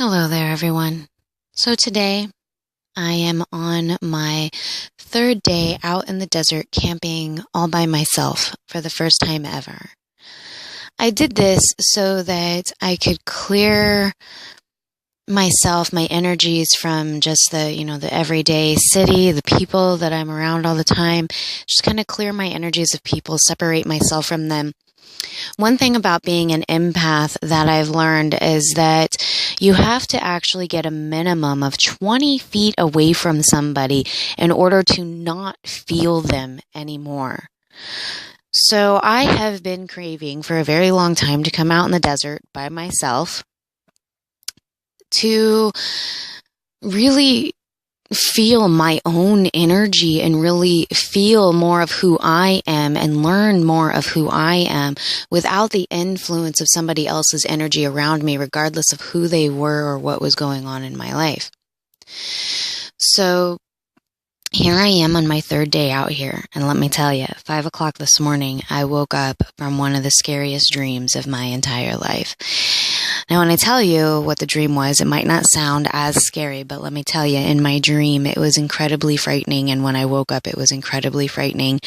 Hello there, everyone. So today I am on my third day out in the desert camping all by myself for the first time ever. I did this so that I could clear myself, my energies from just the everyday city, the people that I'm around all the time, just kind of clear my energies of people, separate myself from them. One thing about being an empath that I've learned is that you have to actually get a minimum of 20 feet away from somebody in order to not feel them anymore. So I have been craving for a very long time to come out in the desert by myself to really feel my own energy and really feel more of who I am and learn more of who I am without the influence of somebody else's energy around me, regardless of who they were or what was going on in my life. So here I am on my third day out here. And let me tell you, 5 o'clock this morning, I woke up from one of the scariest dreams of my entire life. Now, when I tell you what the dream was, it might not sound as scary, but let me tell you, in my dream, it was incredibly frightening. And when I woke up, it was incredibly frightening.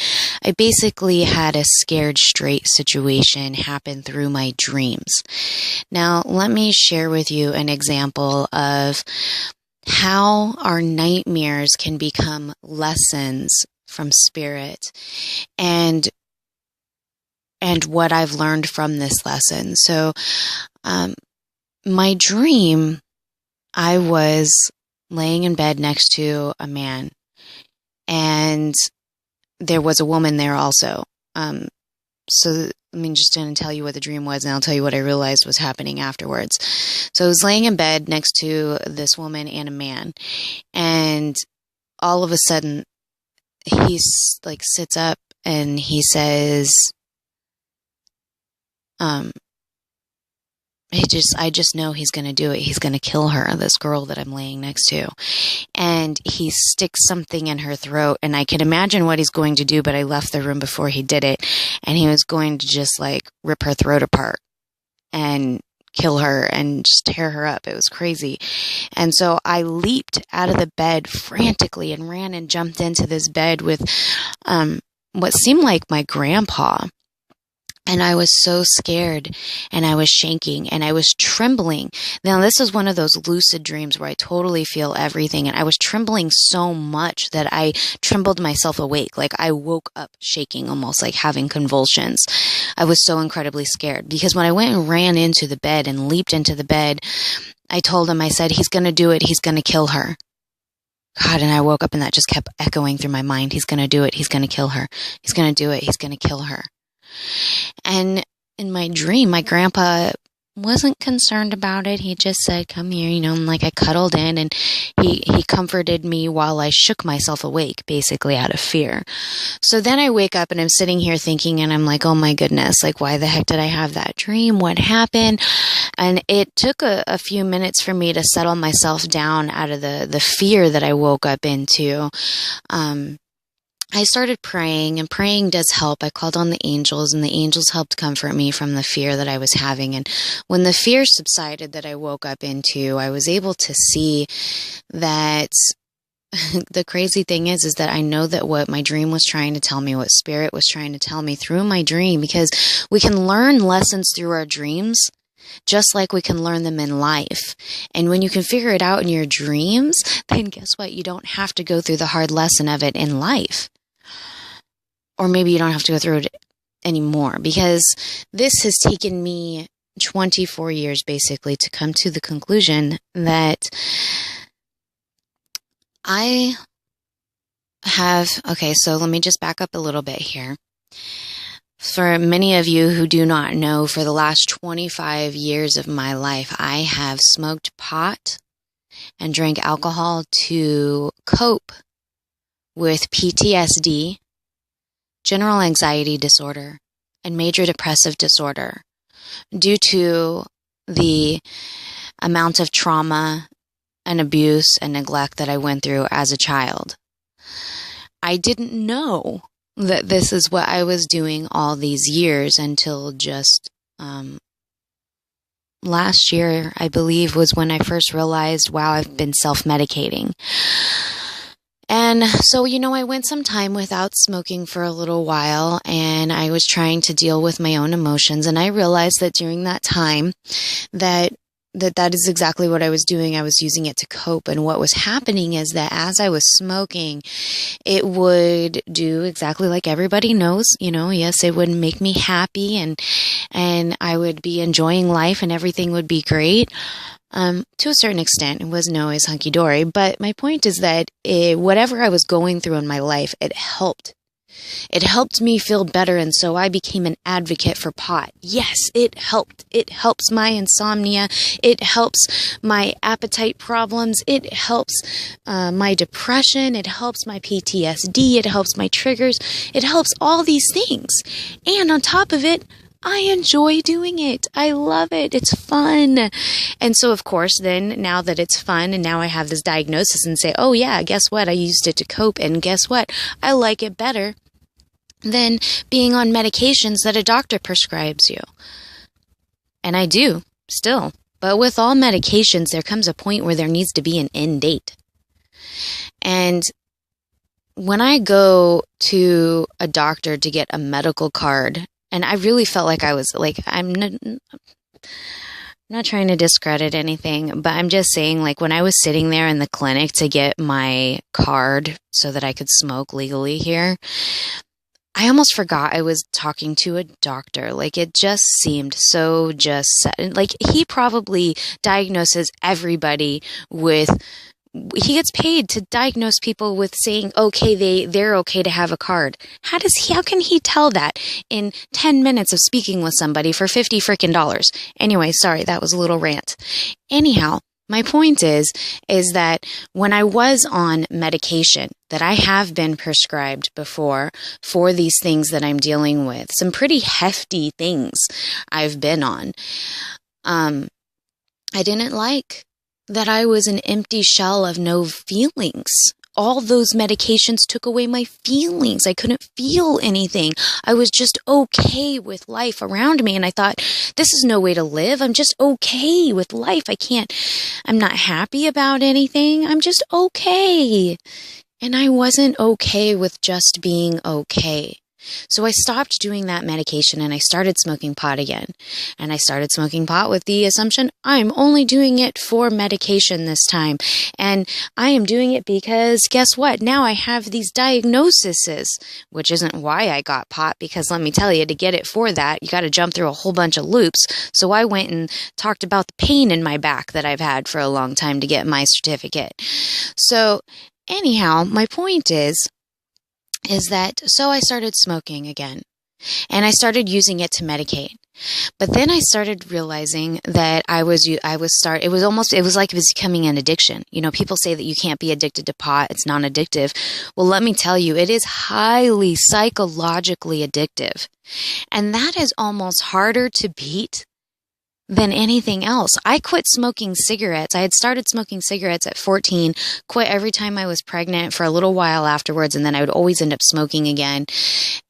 I basically had a scared straight situation happen through my dreams. Now, let me share with you an example of how our nightmares can become lessons from spirit and what I've learned from this lesson. So, my dream, I was laying in bed next to a man, and there was a woman there also. Just going to tell you what the dream was, and I'll tell you what I realized was happening afterwards. So I was laying in bed next to this woman and a man, and all of a sudden, he sits up and he says, I just know he's going to do it. He's going to kill her, this girl that I'm laying next to. And he sticks something in her throat, and I can imagine what he's going to do, but I left the room before he did it. And he was going to just rip her throat apart and kill her and just tear her up. It was crazy. And so I leaped out of the bed frantically and ran and jumped into this bed with what seemed like my grandpa. And I was so scared, and I was shaking, and I was trembling. Now, this is one of those lucid dreams where I totally feel everything, and I was trembling so much that I trembled myself awake. I woke up shaking, almost like having convulsions. I was so incredibly scared, because when I went and ran into the bed and leaped into the bed, I told him, I said, he's going to do it. He's going to kill her. God, and I woke up, and that just kept echoing through my mind. He's going to do it. He's going to kill her. He's going to do it. He's going to kill her. And in my dream, my grandpa wasn't concerned about it. He just said, come here, and I cuddled in, and he comforted me while I shook myself awake, basically out of fear. So then I wake up and I'm sitting here thinking, and I'm like, oh my goodness, why the heck did I have that dream? What happened? And it took a few minutes for me to settle myself down out of the fear that I woke up into. I started praying, and praying does help. I called on the angels, and the angels helped comfort me from the fear that I was having. And when the fear subsided that I woke up into, I was able to see that the crazy thing is that I know that what my dream was trying to tell me, what spirit was trying to tell me through my dream, because we can learn lessons through our dreams, just like we can learn them in life. And when you can figure it out in your dreams, then guess what? You don't have to go through the hard lesson of it in life. Or maybe you don't have to go through it anymore, because this has taken me 24 years basically to come to the conclusion that so let me just back up a little bit here. For many of you who do not know, for the last 25 years of my life, I have smoked pot and drank alcohol to cope with PTSD, general anxiety disorder, and major depressive disorder due to the amount of trauma and abuse and neglect that I went through as a child. I didn't know that this is what I was doing all these years until just last year, I believe, was when I first realized, wow, I've been self-medicating. And so, I went some time without smoking for a little while, and I was trying to deal with my own emotions. And I realized that during that time that is exactly what I was doing. I was using it to cope. And what was happening is that as I was smoking, it would do exactly like everybody knows, yes, it would make me happy and I would be enjoying life and everything would be great. To a certain extent, it wasn't always hunky-dory, but my point is that whatever I was going through in my life, it helped. It helped me feel better, and so I became an advocate for pot. Yes, it helped. It helps my insomnia. It helps my appetite problems. It helps my depression. It helps my PTSD. It helps my triggers. It helps all these things. And on top of it, I enjoy doing it. I love it. It's fun. And so, of course, then now that it's fun and now I have this diagnosis and say, oh yeah, guess what? I used it to cope. And guess what? I like it better than being on medications that a doctor prescribes you. And I do still. But with all medications, there comes a point where there needs to be an end date. And when I go to a doctor to get a medical card, and I really felt like I was like, I'm not trying to discredit anything, but I'm just saying, like, when I was sitting there in the clinic to get my card so that I could smoke legally here, I almost forgot I was talking to a doctor. Like, it just seemed so like, he probably diagnoses everybody with, he gets paid to diagnose people with saying, okay, they're okay to have a card. How can he tell that in 10 minutes of speaking with somebody for $50 frickin' dollars? Anyway, sorry, that was a little rant. Anyhow, my point is that when I was on medication that I have been prescribed before for these things that I'm dealing with, some pretty hefty things I've been on, I didn't like that I was an empty shell of no feelings. All those medications took away my feelings. I couldn't feel anything. I was just okay with life around me. And I thought, this is no way to live. I'm just okay with life. I'm not happy about anything. I'm just okay. And I wasn't okay with just being okay. So I stopped doing that medication and I started smoking pot again. And I started smoking pot with the assumption I'm only doing it for medication this time. And I am doing it because guess what? Now I have these diagnoses, which isn't why I got pot, because let me tell you, to get it for that, you got to jump through a whole bunch of loops. So I went and talked about the pain in my back that I've had for a long time to get my certificate. So anyhow, my point is that, so I started smoking again and I started using it to medicate. But then I started realizing that it was like it was becoming an addiction. People say that you can't be addicted to pot. It's non-addictive. Well, let me tell you, it is highly psychologically addictive. And that is almost harder to beat than anything else. I quit smoking cigarettes. I had started smoking cigarettes at 14, quit every time I was pregnant for a little while afterwards, and then I would always end up smoking again.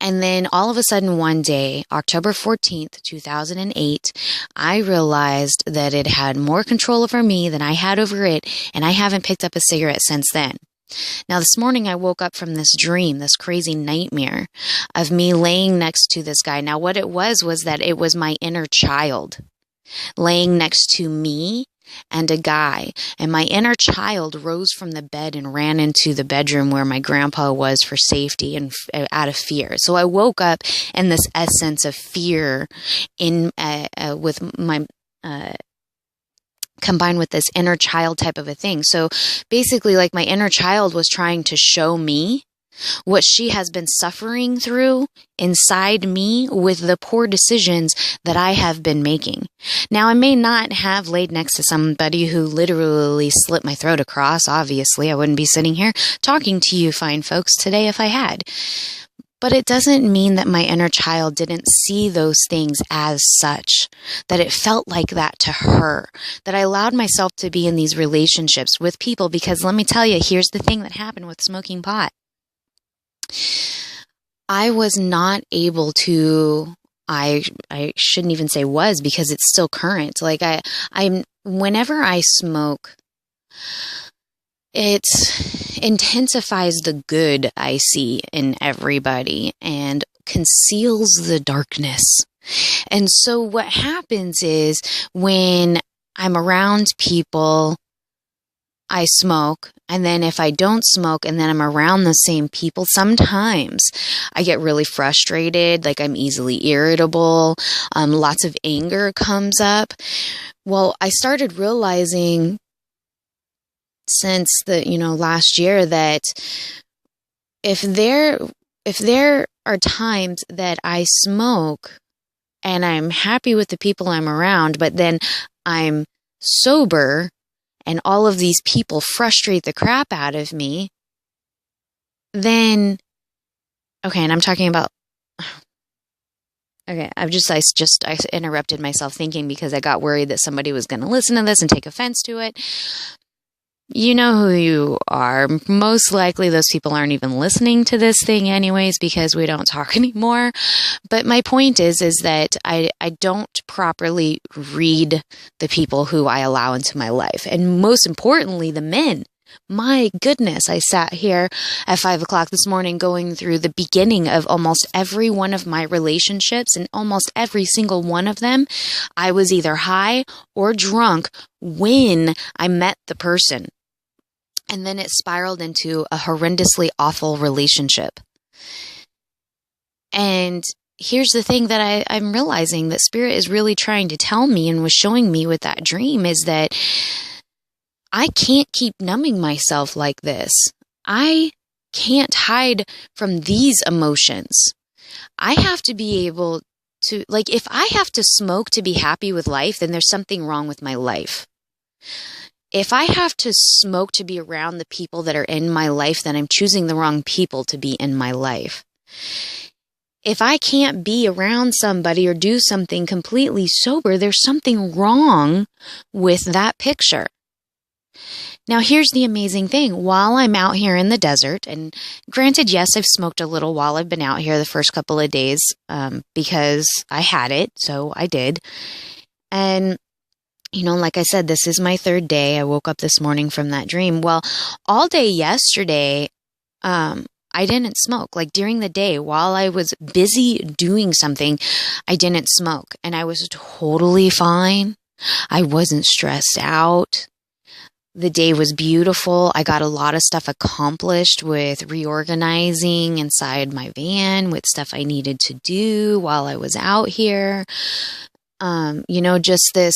And then all of a sudden one day, October 14th, 2008, I realized that it had more control over me than I had over it, and I haven't picked up a cigarette since then. Now, this morning I woke up from this dream, this crazy nightmare of me laying next to this guy. Now, what it was that it was my inner child laying next to me and a guy. And my inner child rose from the bed and ran into the bedroom where my grandpa was for safety and out of fear. So I woke up in this essence of fear with my combined with this inner child type of a thing. So basically, like, my inner child was trying to show me what she has been suffering through inside me with the poor decisions that I have been making. Now, I may not have laid next to somebody who literally slit my throat across. Obviously, I wouldn't be sitting here talking to you fine folks today if I had. But it doesn't mean that my inner child didn't see those things as such, that it felt like that to her, that I allowed myself to be in these relationships with people, because let me tell you, here's the thing that happened with smoking pot. I was not able to I shouldn't even say was, because it's still current. Like whenever I smoke, it intensifies the good I see in everybody and conceals the darkness. And so what happens is, when I'm around people, I smoke, and then if I don't smoke and then I'm around the same people, sometimes I get really frustrated, like I'm easily irritable, lots of anger comes up. Well, I started realizing since last year that if there are times that I smoke and I'm happy with the people I'm around, but then I'm sober and all of these people frustrate the crap out of me, then, okay, and I'm talking about, okay, I interrupted myself thinking because I got worried that somebody was going to listen to this and take offense to it. You know who you are. Most likely those people aren't even listening to this thing anyways, because we don't talk anymore. But my point is that I don't properly read the people who I allow into my life. And most importantly, the men. My goodness, I sat here at 5 o'clock this morning going through the beginning of almost every one of my relationships, and almost every single one of them, I was either high or drunk when I met the person. And then it spiraled into a horrendously awful relationship. And here's the thing that I'm realizing that Spirit is really trying to tell me and was showing me with that dream is that I can't keep numbing myself like this. I can't hide from these emotions. I have to be able to, like, if I have to smoke to be happy with life, then there's something wrong with my life. If I have to smoke to be around the people that are in my life, then I'm choosing the wrong people to be in my life. If I can't be around somebody or do something completely sober, there's something wrong with that picture. Now, here's the amazing thing. While I'm out here in the desert, and granted, yes, I've smoked a little while I've been out here the first couple of days because I had it, so I did. And like I said, this is my third day. I woke up this morning from that dream. Well, all day yesterday, I didn't smoke. Like during the day, while I was busy doing something, I didn't smoke. And I was totally fine. I wasn't stressed out. The day was beautiful. I got a lot of stuff accomplished with reorganizing inside my van with stuff I needed to do while I was out here. Just this.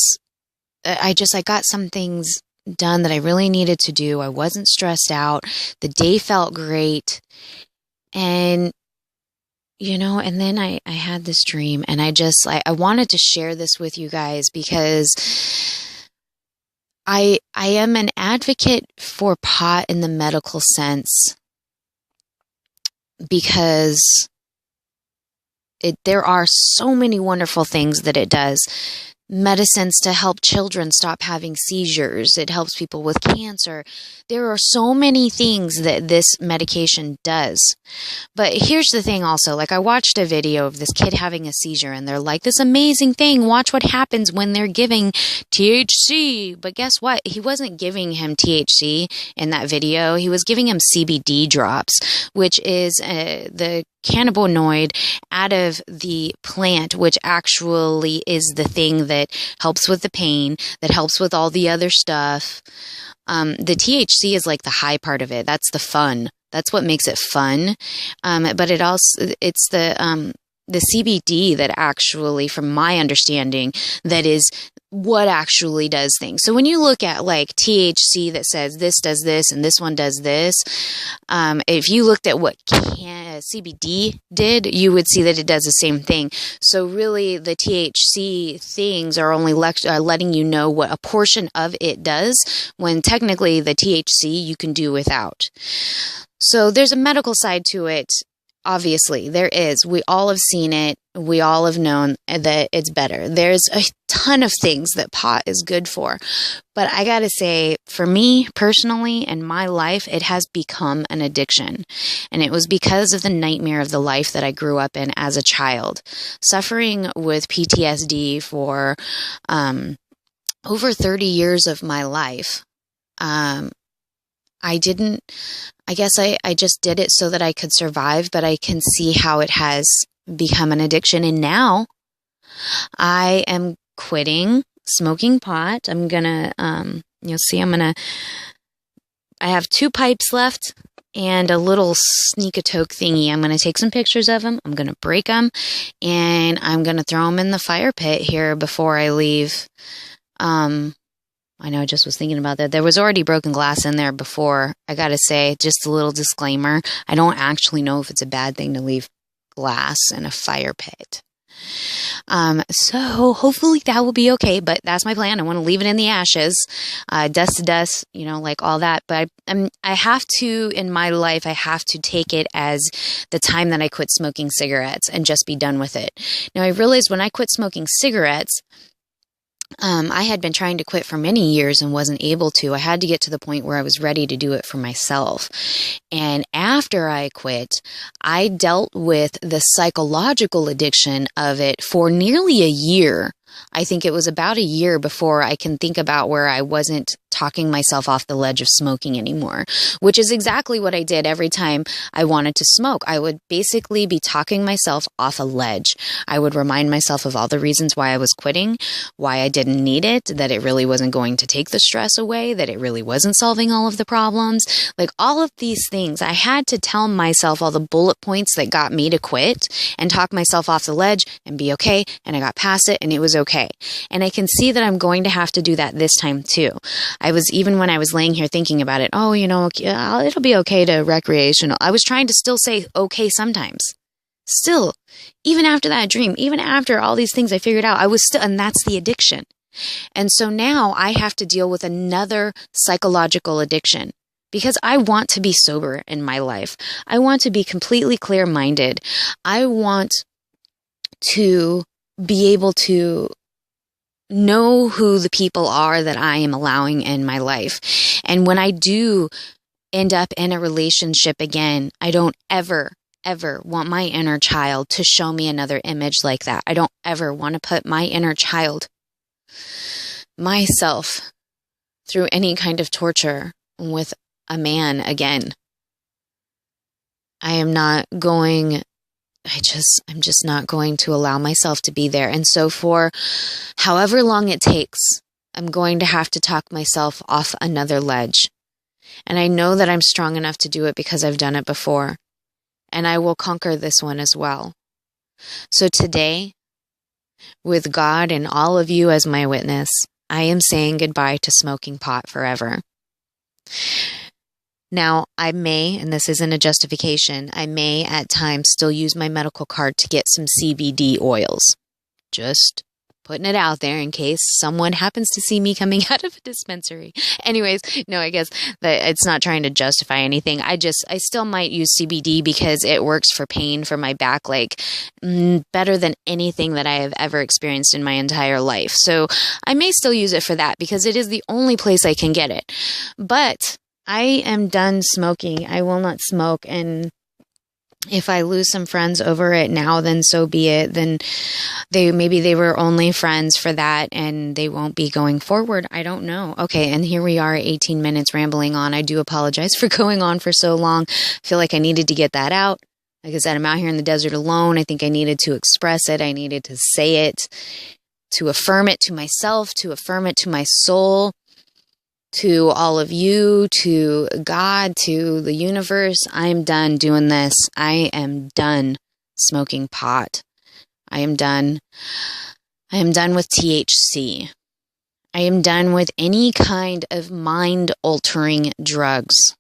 I got some things done that I really needed to do. I wasn't stressed out. The day felt great. And, and then I had this dream, and I wanted to share this with you guys because I am an advocate for pot in the medical sense because there are so many wonderful things that it does. Medicines to help children stop having seizures. It helps people with cancer. There are so many things that this medication does. But here's the thing also, like I watched a video of this kid having a seizure and they're like, this amazing thing, watch what happens when they're giving THC. But guess what? He wasn't giving him THC in that video. He was giving him CBD drops, which is the cannabinoid out of the plant, which actually is the thing that helps with the pain, that helps with all the other stuff. The THC is like the high part of it. That's the fun. That's what makes it fun. But it's the CBD that actually, from my understanding, that is what actually does things. So when you look at like THC that says this does this and this one does this, if you looked at what CBD did, you would see that it does the same thing. So really the THC things are only letting you know what a portion of it does, when technically the THC you can do without. So there's a medical side to it. Obviously, there is. We all have seen it. We all have known that it's better. There's a ton of things that pot is good for. But I gotta say, for me personally, in my life, it has become an addiction. And it was because of the nightmare of the life that I grew up in as a child. Suffering with PTSD for over 30 years of my life. I just did it so that I could survive, but I can see how it has become an addiction. And now I am quitting smoking pot. I'm gonna, you'll see, I have 2 pipes left and a little sneak-a-toke thingy. I'm going to take some pictures of them. I'm going to break them and I'm going to throw them in the fire pit here before I leave. I know, I just was thinking about that. There was already broken glass in there before. I gotta say, just a little disclaimer. I don't actually know if it's a bad thing to leave glass in a fire pit. So hopefully that will be okay, but that's my plan. I want to leave it in the ashes, dust to dust, like all that. But I have to, in my life, I have to take it as the time that I quit smoking cigarettes and just be done with it. Now, I realized when I quit smoking cigarettes, I had been trying to quit for many years and wasn't able to. I had to get to the point where I was ready to do it for myself. And after I quit, I dealt with the psychological addiction of it for nearly a year. I think it was about a year before I can think about where I wasn't talking myself off the ledge of smoking anymore, which is exactly what I did every time I wanted to smoke. I would basically be talking myself off a ledge. I would remind myself of all the reasons why I was quitting, why I didn't need it, that it really wasn't going to take the stress away, that it really wasn't solving all of the problems. Like all of these things, I had to tell myself all the bullet points that got me to quit and talk myself off the ledge and be okay. And I got past it and it was okay. And I can see that I'm going to have to do that this time too. Even when I was laying here thinking about it, it'll be okay to recreational. I was trying to still say okay sometimes. Still, even after that dream, even after all these things I figured out, I was still, and that's the addiction. And so now I have to deal with another psychological addiction because I want to be sober in my life. I want to be completely clear-minded. I want to be able to know who the people are that I am allowing in my life. And when I do end up in a relationship again, I don't ever want my inner child to show me another image like that. I don't ever want to put my inner child, myself, through any kind of torture with a man again. I'm just not going to allow myself to be there. And so for however long it takes, I'm going to have to talk myself off another ledge. And I know that I'm strong enough to do it because I've done it before. And I will conquer this one as well. So today, with God and all of you as my witness, I am saying goodbye to smoking pot forever. Now, I may, and this isn't a justification, I may at times still use my medical card to get some CBD oils. Just putting it out there in case someone happens to see me coming out of a dispensary. Anyways, no, I guess that it's not trying to justify anything. I still might use CBD because it works for pain for my back, better than anything that I have ever experienced in my entire life. So I may still use it for that because it is the only place I can get it. But I am done smoking. I will not smoke. And if I lose some friends over it now, then so be it. Then maybe they were only friends for that and they won't be going forward. I don't know. Okay. And here we are, 18 minutes rambling on. I do apologize for going on for so long. I feel like I needed to get that out. Like I said, I'm out here in the desert alone. I think I needed to express it. I needed to say it, to affirm it to myself, to affirm it to my soul, to all of you, to God, to the universe. I'm done doing this. I am done smoking pot. I am done. I am done with THC. I am done with any kind of mind-altering drugs.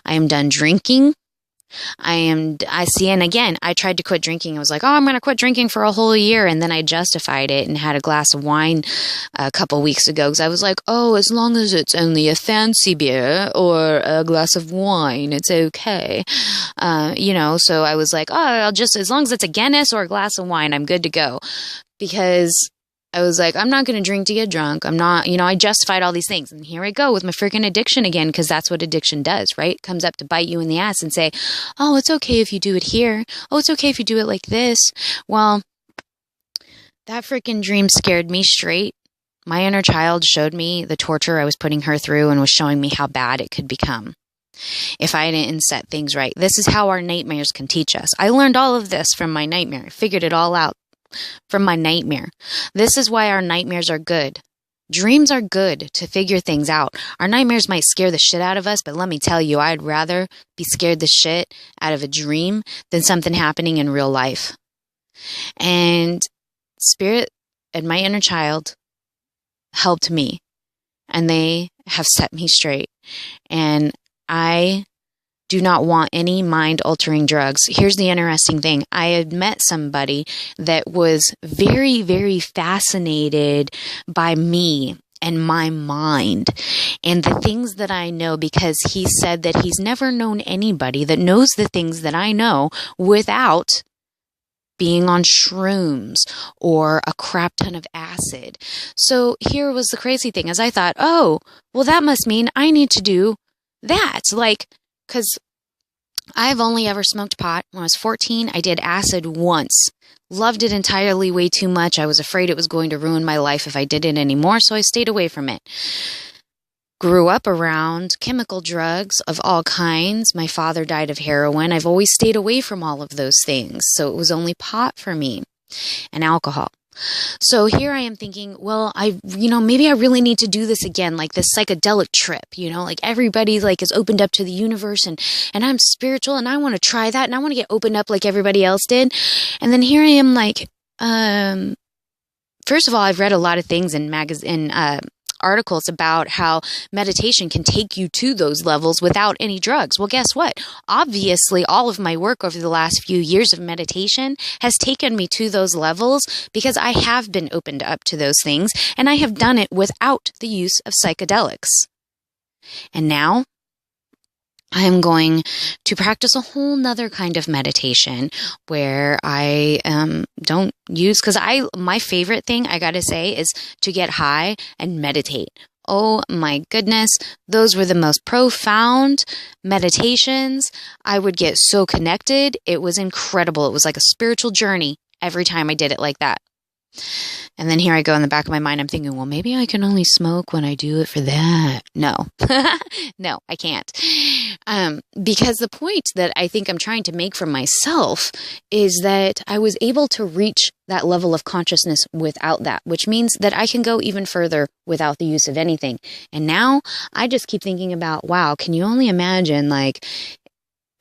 I am done drinking. I see. And again, I tried to quit drinking. I was like, oh, I'm going to quit drinking for a whole year. And then I justified it and had a glass of wine a couple weeks ago because I was like, oh, as long as it's only a fancy beer or a glass of wine, it's okay. So I was like, oh, as long as it's a Guinness or a glass of wine, I'm good to go. Because I was like, I'm not going to drink to get drunk. I'm not, I justified all these things. And here I go with my freaking addiction again, because that's what addiction does, right? It comes up to bite you in the ass and say, oh, it's okay if you do it here. Oh, it's okay if you do it like this. Well, that freaking dream scared me straight. My inner child showed me the torture I was putting her through and was showing me how bad it could become if I didn't set things right. This is how our nightmares can teach us. I learned all of this from my nightmare. I figured it all out from my nightmare. This is why our nightmares are good. Dreams are good to figure things out. Our nightmares might scare the shit out of us, but let me tell you, I'd rather be scared the shit out of a dream than something happening in real life. And Spirit and my inner child helped me, and they have set me straight. And I do not want any mind-altering drugs. Here's the interesting thing. I had met somebody that was very, very fascinated by me and my mind and the things that I know, because he said that he's never known anybody that knows the things that I know without being on shrooms or a crap ton of acid. So here was the crazy thing, as I thought, oh, well, that must mean I need to do that. Because I've only ever smoked pot. When I was 14, I did acid once. Loved it entirely way too much. I was afraid it was going to ruin my life if I did it anymore, so I stayed away from it. Grew up around chemical drugs of all kinds. My father died of heroin. I've always stayed away from all of those things, so it was only pot for me and alcohol. So here I am thinking, well, maybe I really need to do this again, like this psychedelic trip, like everybody is opened up to the universe and I'm spiritual and I want to try that and I want to get opened up like everybody else did. And then here I am first of all, I've read a lot of things in articles about how meditation can take you to those levels without any drugs. Well, guess what? Obviously, all of my work over the last few years of meditation has taken me to those levels because I have been opened up to those things and I have done it without the use of psychedelics. And now I am going to practice a whole nother kind of meditation where I don't use, because my favorite thing, I gotta say, is to get high and meditate. Oh my goodness, those were the most profound meditations. I would get so connected. It was incredible. It was like a spiritual journey every time I did it like that. And then here I go in the back of my mind, I'm thinking, well, maybe I can only smoke when I do it for that. No, no, I can't. Because the point that I think I'm trying to make for myself is that I was able to reach that level of consciousness without that, which means that I can go even further without the use of anything. And now I just keep thinking about, wow, can you only imagine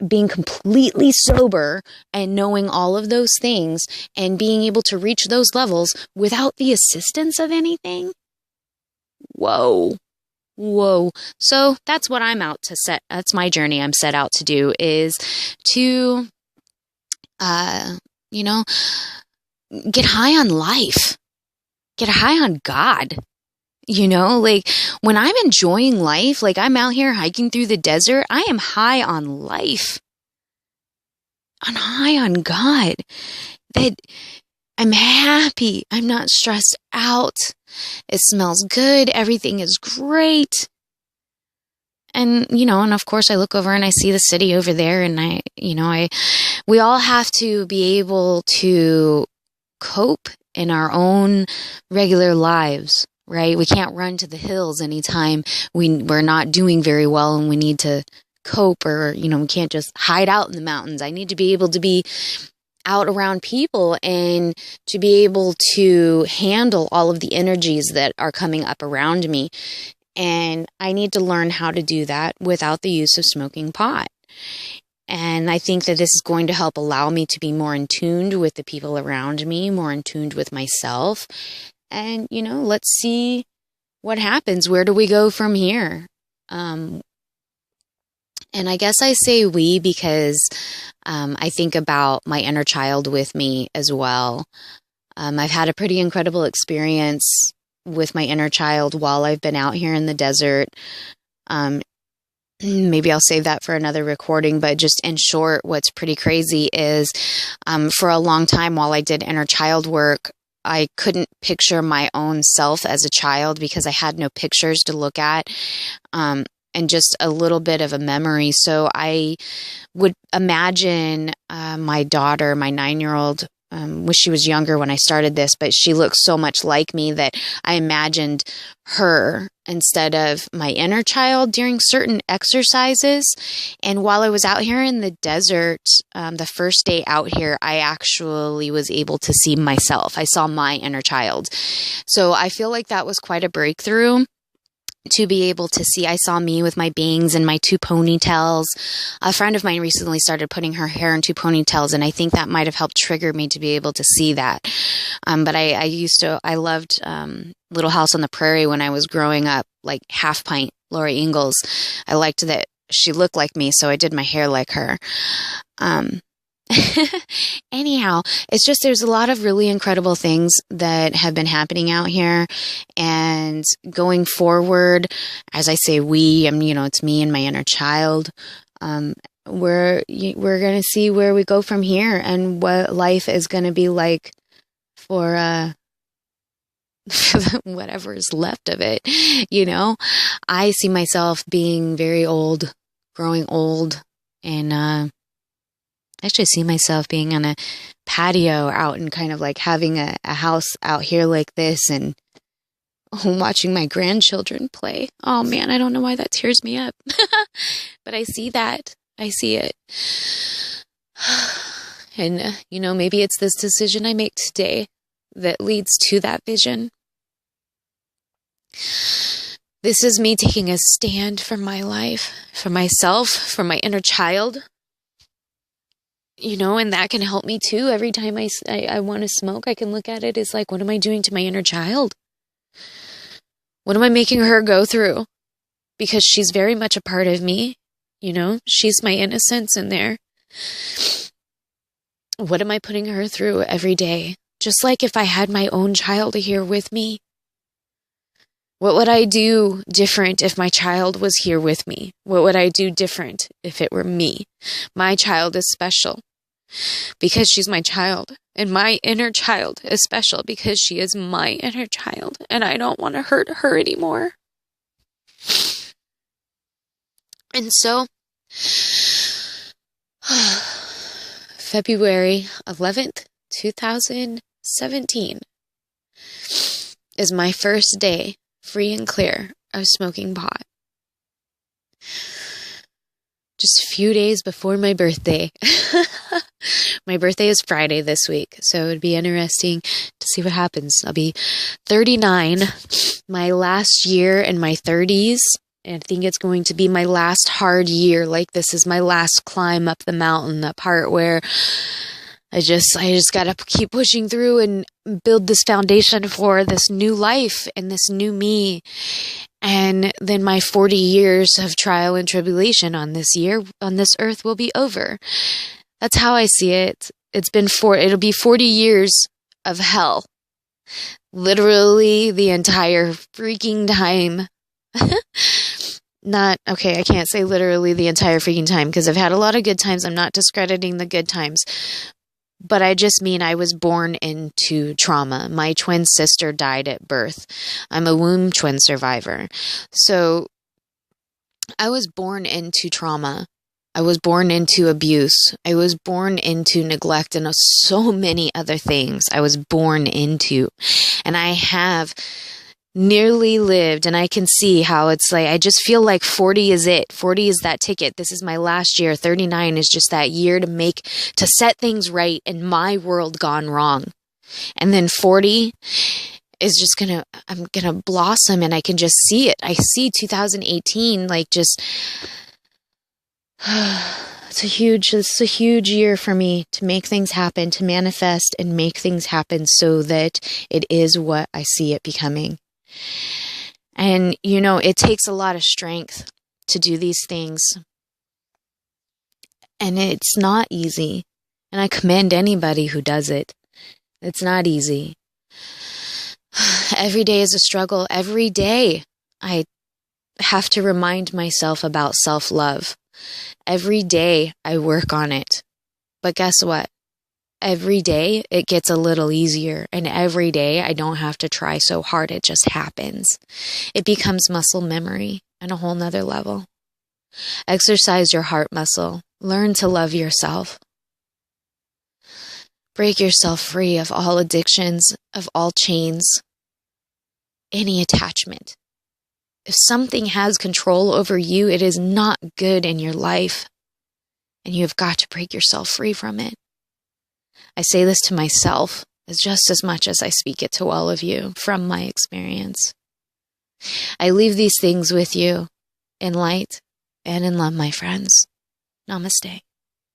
being completely sober and knowing all of those things and being able to reach those levels without the assistance of anything? Whoa. So that's what I'm out to set. That's my journey I'm set out to do, is to, get high on life, get high on God. When I'm enjoying life, I'm out here hiking through the desert, I am high on life. I'm high on God. That I'm happy. I'm not stressed out. It smells good. Everything is great. And, and of course I look over and I see the city over there and we all have to be able to cope in our own regular lives. Right? We can't run to the hills anytime we're not doing very well and we need to cope, or, we can't just hide out in the mountains. I need to be able to be out around people and to be able to handle all of the energies that are coming up around me. And I need to learn how to do that without the use of smoking pot. And I think that this is going to help allow me to be more in tune with the people around me, more in tune with myself. And, let's see what happens. Where do we go from here? And I guess I say we because I think about my inner child with me as well. I've had a pretty incredible experience with my inner child while I've been out here in the desert. Maybe I'll save that for another recording, but just in short, what's pretty crazy is for a long time while I did inner child work, I couldn't picture my own self as a child because I had no pictures to look at. And just a little bit of a memory. So I would imagine my daughter, my 9-year-old, wish she was younger when I started this, but she looks so much like me that I imagined her instead of my inner child during certain exercises. And while I was out here in the desert, the first day out here, I actually was able to see myself. I saw my inner child. So I feel like that was quite a breakthrough. To be able to see, I saw me with my bangs and my 2 ponytails. A friend of mine recently started putting her hair in 2 ponytails, and I think that might have helped trigger me to be able to see that. But I loved Little House on the Prairie when I was growing up, like Half Pint, Laura Ingalls. I liked that she looked like me, so I did my hair like her. Anyhow, it's just there's a lot of really incredible things that have been happening out here, and going forward, as I say, it's me and my inner child. We're gonna see where we go from here and what life is gonna be like for whatever is left of it. I see myself being very old, growing old, and I actually see myself being on a patio out and kind of like having a house out here like this and watching my grandchildren play. Oh man, I don't know why that tears me up. But I see that. I see it. And, maybe it's this decision I make today that leads to that vision. This is me taking a stand for my life, for myself, for my inner child. And that can help me too. Every time I want to smoke, I can look at it as like, what am I doing to my inner child? What am I making her go through? Because she's very much a part of me. She's my innocence in there. What am I putting her through every day? Just like if I had my own child here with me. What would I do different if my child was here with me? What would I do different if it were me? My child is special because she's my child, and my inner child is special because she is my inner child, and I don't want to hurt her anymore. And so, February 11th, 2017 is my first day free and clear of smoking pot. Just a few days before my birthday. My birthday is Friday this week, so it would be interesting to see what happens. I'll be 39, my last year in my 30s, and I think it's going to be my last hard year. Like, this is my last climb up the mountain, that part where I just got to keep pushing through and build this foundation for this new life and this new me. And then my 40 years of trial and tribulation on this earth will be over. That's how I see it. It'll be 40 years of hell. Literally the entire freaking time. I can't say literally the entire freaking time because I've had a lot of good times. I'm not discrediting the good times. But I just mean I was born into trauma. My twin sister died at birth. I'm a womb twin survivor. So I was born into trauma. I was born into abuse. I was born into neglect and so many other things I was born into. And I have nearly lived, and I can see how it's like, I just feel like 40 is it. 40 is that ticket. This is my last year. 39 is just that year to set things right in my world gone wrong. And then 40 is just I'm gonna blossom, and I can just see it. I see 2018 like just, it's a huge year for me to make things happen, to manifest and make things happen so that it is what I see it becoming. And, it takes a lot of strength to do these things. And it's not easy. And I commend anybody who does it. It's not easy. Every day is a struggle. Every day I have to remind myself about self-love. Every day I work on it. But guess what? Every day it gets a little easier. And every day I don't have to try so hard. It just happens. It becomes muscle memory on a whole nother level. Exercise your heart muscle. Learn to love yourself. Break yourself free of all addictions, of all chains, any attachment. If something has control over you, it is not good in your life, and you have got to break yourself free from it. I say this to myself just as much as I speak it to all of you from my experience. I leave these things with you in light and in love, my friends. Namaste.